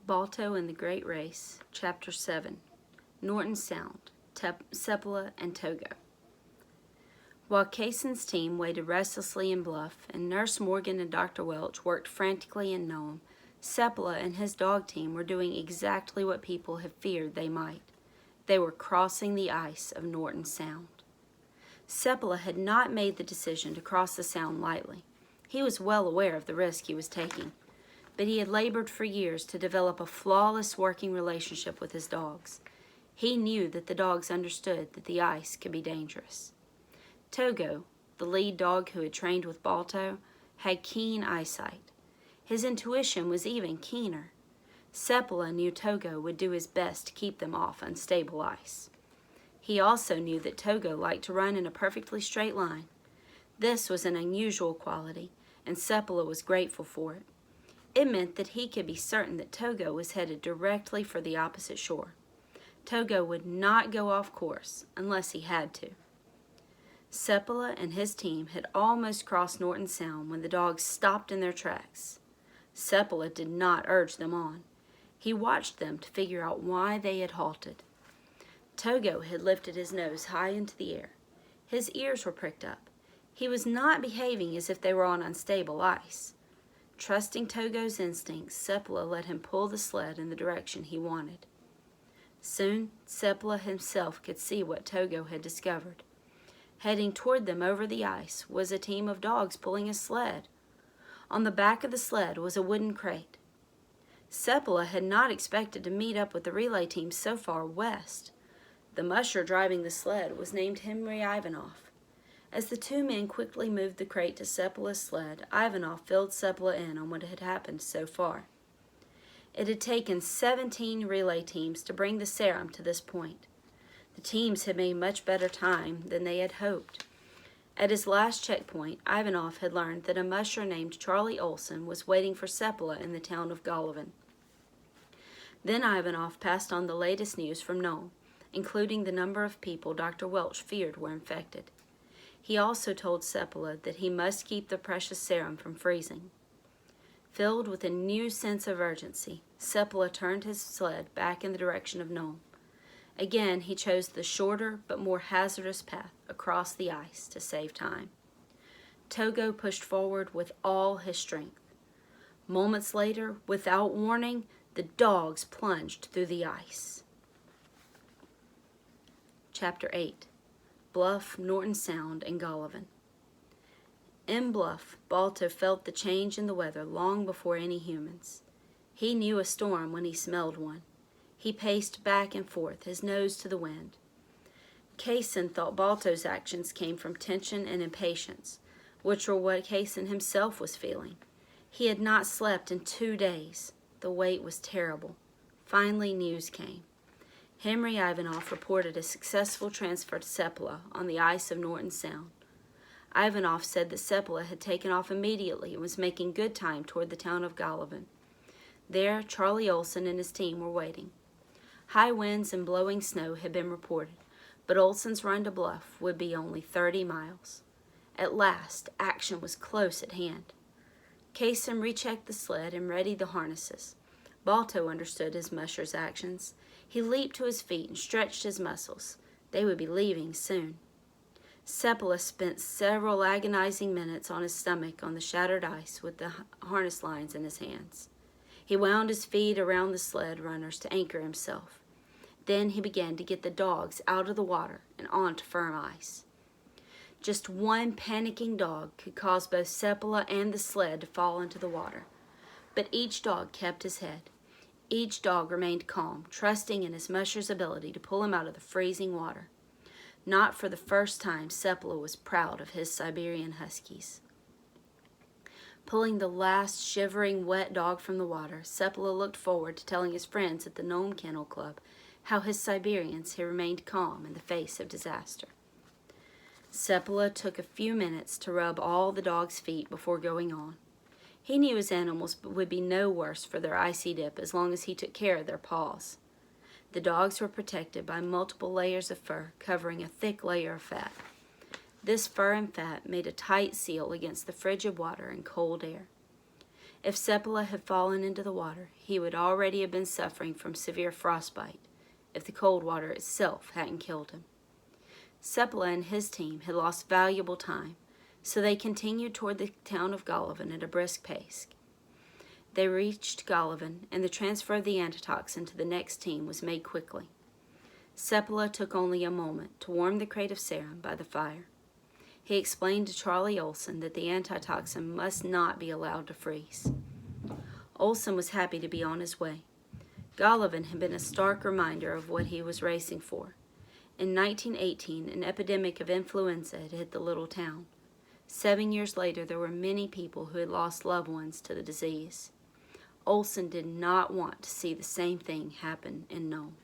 Balto and the Great Race, Chapter 7, Norton Sound, Seppala and Togo. While Cason's team waited restlessly in Bluff, and Nurse Morgan and Dr. Welch worked frantically in Nome, Seppala and his dog team were doing exactly what people had feared they might. They were crossing the ice of Norton Sound. Seppala had not made the decision to cross the sound lightly. He was well aware of the risk he was taking, but he had labored for years to develop a flawless working relationship with his dogs. He knew that the dogs understood that the ice could be dangerous. Togo, the lead dog who had trained with Balto, had keen eyesight. His intuition was even keener. Seppala knew Togo would do his best to keep them off unstable ice. He also knew that Togo liked to run in a perfectly straight line. This was an unusual quality, and Seppala was grateful for it. It meant that he could be certain that Togo was headed directly for the opposite shore. Togo would not go off course unless he had to. Seppala and his team had almost crossed Norton Sound when the dogs stopped in their tracks. Seppala did not urge them on. He watched them to figure out why they had halted. Togo had lifted his nose high into the air. His ears were pricked up. He was not behaving as if they were on unstable ice. Trusting Togo's instincts, Seppala let him pull the sled in the direction he wanted. Soon, Seppala himself could see what Togo had discovered. Heading toward them over the ice was a team of dogs pulling a sled. On the back of the sled was a wooden crate. Seppala had not expected to meet up with the relay team so far west. The musher driving the sled was named Henry Ivanov. As the two men quickly moved the crate to Seppala's sled, Ivanov filled Seppala in on what had happened so far. It had taken 17 relay teams to bring the serum to this point. The teams had made much better time than they had hoped. At his last checkpoint, Ivanov had learned that a musher named Charlie Olson was waiting for Seppala in the town of Golovin. Then Ivanov passed on the latest news from Nome, including the number of people Dr. Welch feared were infected. He also told Seppala that he must keep the precious serum from freezing. Filled with a new sense of urgency, Seppala turned his sled back in the direction of Nome. Again, he chose the shorter but more hazardous path across the ice to save time. Togo pushed forward with all his strength. Moments later, without warning, the dogs plunged through the ice. Chapter 8, Bluff, Norton Sound, and Golovin. In Bluff, Balto felt the change in the weather long before any humans. He knew a storm when he smelled one. He paced back and forth, his nose to the wind. Cason thought Balto's actions came from tension and impatience, which were what Cason himself was feeling. He had not slept in 2 days. The wait was terrible. Finally, news came. Henry Ivanov reported a successful transfer to Seppala on the ice of Norton Sound. Ivanov said that Seppala had taken off immediately and was making good time toward the town of Golovin. There, Charlie Olson and his team were waiting. High winds and blowing snow had been reported, but Olson's run to Bluff would be only 30 miles. At last, action was close at hand. Cason rechecked the sled and readied the harnesses. Balto understood his musher's actions. He leaped to his feet and stretched his muscles. They would be leaving soon. Seppala spent several agonizing minutes on his stomach on the shattered ice with the harness lines in his hands. He wound his feet around the sled runners to anchor himself. Then he began to get the dogs out of the water and onto firm ice. Just one panicking dog could cause both Seppala and the sled to fall into the water. But each dog kept his head. Each dog remained calm, trusting in his musher's ability to pull him out of the freezing water. Not for the first time, Seppala was proud of his Siberian Huskies. Pulling the last shivering, wet dog from the water, Seppala looked forward to telling his friends at the Nome Kennel Club how his Siberians had remained calm in the face of disaster. Seppala took a few minutes to rub all the dog's feet before going on. He knew his animals would be no worse for their icy dip as long as he took care of their paws. The dogs were protected by multiple layers of fur covering a thick layer of fat. This fur and fat made a tight seal against the frigid water and cold air. If Seppala had fallen into the water, he would already have been suffering from severe frostbite if the cold water itself hadn't killed him. Seppala and his team had lost valuable time, so they continued toward the town of Golovin at a brisk pace. They reached Golovin, and the transfer of the antitoxin to the next team was made quickly. Seppala took only a moment to warm the crate of serum by the fire. He explained to Charlie Olson that the antitoxin must not be allowed to freeze. Olson was happy to be on his way. Golovin had been a stark reminder of what he was racing for. In 1918, an epidemic of influenza had hit the little town. 7 years later, there were many people who had lost loved ones to the disease. Olson did not want to see the same thing happen in Nome.